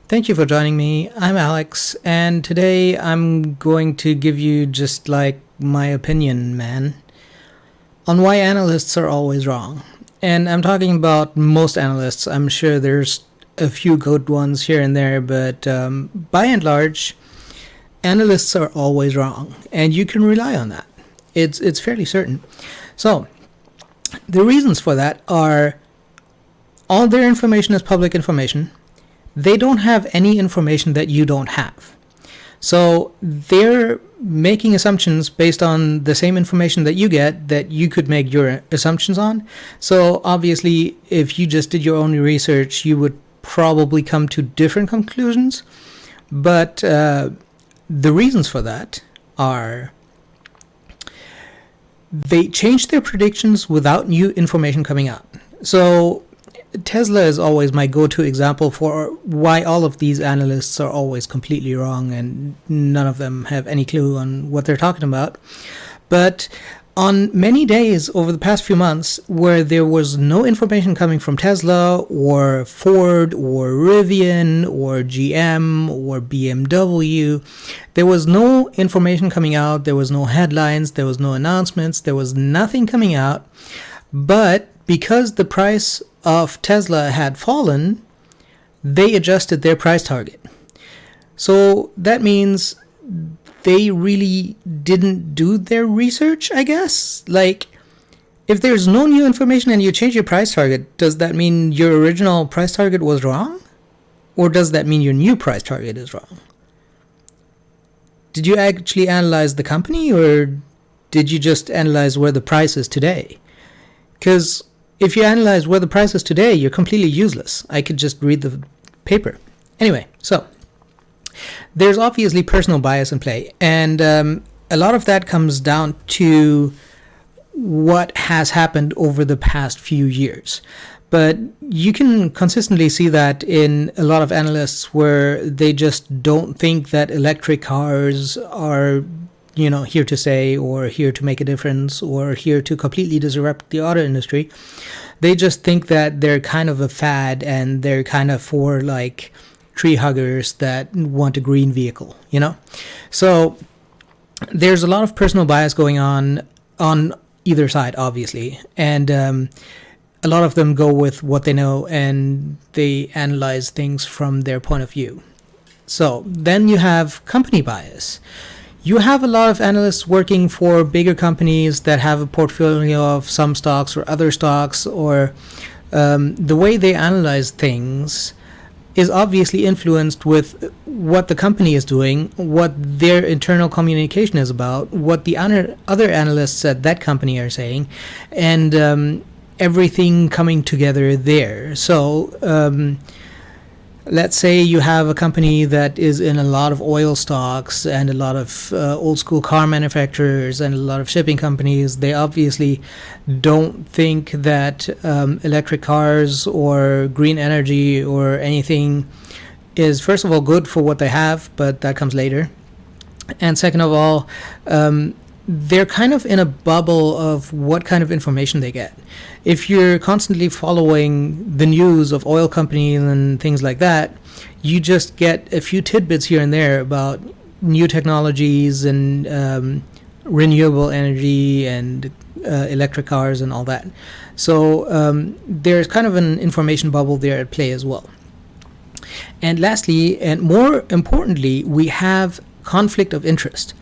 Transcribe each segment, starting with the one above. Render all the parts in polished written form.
Thank you for joining me. I'm Alex, and today I'm going to give you just like my opinion, man, on why analysts are always wrong. And I'm talking about most analysts. I'm sure there's a few good ones here and there, but by and large, analysts are always wrong, and you can rely on that. It's fairly certain. So the reasons for that are all their information is public information. They don't have any information that you don't have. So they're making assumptions based on the same information that you get that you could make your assumptions on. So obviously, if you just did your own research, you would probably come to different conclusions. But the reasons for that are they change their predictions without new information coming out. So Tesla is always my go-to example for why all of these analysts are always completely wrong and none of them have any clue on what they're talking about. But on many days over the past few months where there was no information coming from Tesla or Ford or Rivian or GM or BMW, there was no information coming out, there was no headlines, there was no announcements, there was nothing coming out. But because the price of Tesla had fallen, they adjusted their price target. So that means they really didn't do their research, I guess. Like, if there's no new information and you change your price target, does that mean your original price target was wrong? Or does that mean your new price target is wrong? Did you actually analyze the company, or did you just analyze where the price is today? Because if you analyze where the price is today, you're completely useless. I could just read the paper. Anyway, so there's obviously personal bias in play, and a lot of that comes down to what has happened over the past few years. But you can consistently see that in a lot of analysts where they just don't think that electric cars are here to stay or here to make a difference or here to completely disrupt the auto industry. They just think that they're kind of a fad and they're kind of for like tree huggers that want a green vehicle, So there's a lot of personal bias going on either side, obviously. And a lot of them go with what they know and they analyze things from their point of view. So then you have company bias. You have a lot of analysts working for bigger companies that have a portfolio of some stocks or other stocks, or the way they analyze things is obviously influenced with what the company is doing, what their internal communication is about, what the other analysts at that company are saying, and everything coming together there. So let's say you have a company that is in a lot of oil stocks and a lot of old school car manufacturers and a lot of shipping companies. They obviously don't think that electric cars or green energy or anything is, first of all, good for what they have, but that comes later. And second of all, they're kind of in a bubble of what kind of information they get. If you're constantly following the news of oil companies and things like that, you just get a few tidbits here and there about new technologies and renewable energy and electric cars and all that. So there's kind of an information bubble there at play as well. And lastly, and more importantly, we have conflict of interest.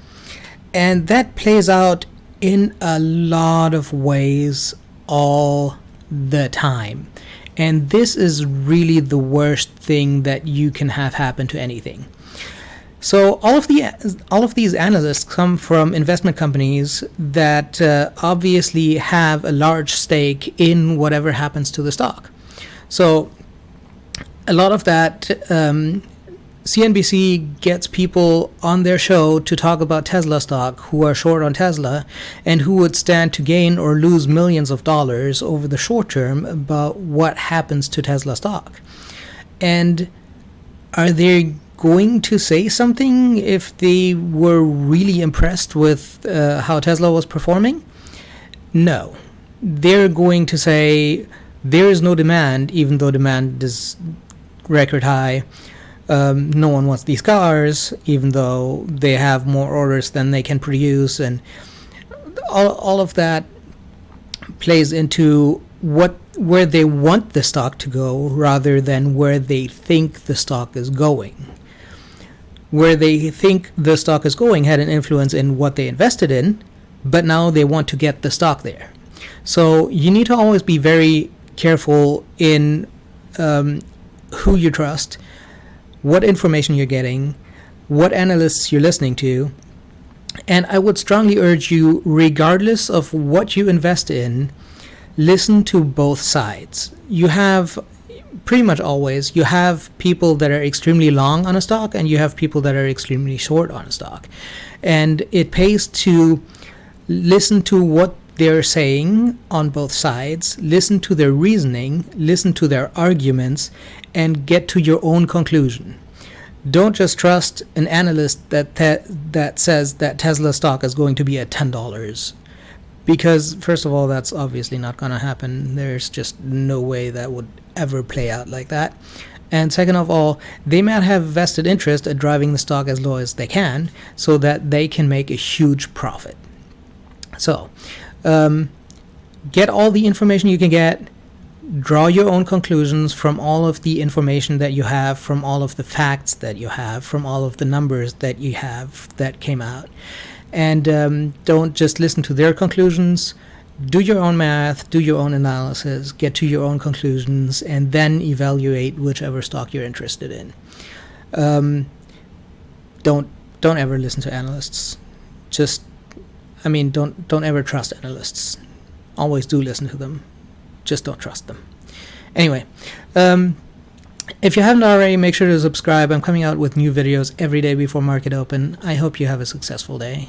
And that plays out in a lot of ways all the time. And this is really the worst thing that you can have happen to anything. So all of these analysts come from investment companies that obviously have a large stake in whatever happens to the stock. So a lot of that CNBC gets people on their show to talk about Tesla stock who are short on Tesla and who would stand to gain or lose millions of dollars over the short term about what happens to Tesla stock. And are they going to say something if they were really impressed with how Tesla was performing? No. They're going to say there is no demand, even though demand is record high. No one wants these cars, even though they have more orders than they can produce, and all of that plays into where they want the stock to go rather than where they think the stock is going. Where they think the stock is going had an influence in what they invested in, but now they want to get the stock there. So you need to always be very careful in who you trust, what information you're getting, what analysts you're listening to. And I would strongly urge you, regardless of what you invest in, listen to both sides. You have pretty much always, you have people that are extremely long on a stock and you have people that are extremely short on a stock. And it pays to listen to what they're saying on both sides, listen to their reasoning, listen to their arguments, and get to your own conclusion. Don't just trust an analyst that says that Tesla stock is going to be at $10. Because, first of all, that's obviously not going to happen. There's just no way that would ever play out like that. And second of all, they might have vested interest at driving the stock as low as they can so that they can make a huge profit. So, get all the information you can get. Draw your own conclusions from all of the information that you have, from all of the facts that you have, from all of the numbers that you have that came out. And don't just listen to their conclusions. Do your own math, do your own analysis, get to your own conclusions, and then evaluate whichever stock you're interested in. Don't ever listen to analysts. Don't ever trust analysts. Always do listen to them. Just don't trust them. Anyway, if you haven't already, make sure to subscribe. I'm coming out with new videos every day before market open. I hope you have a successful day.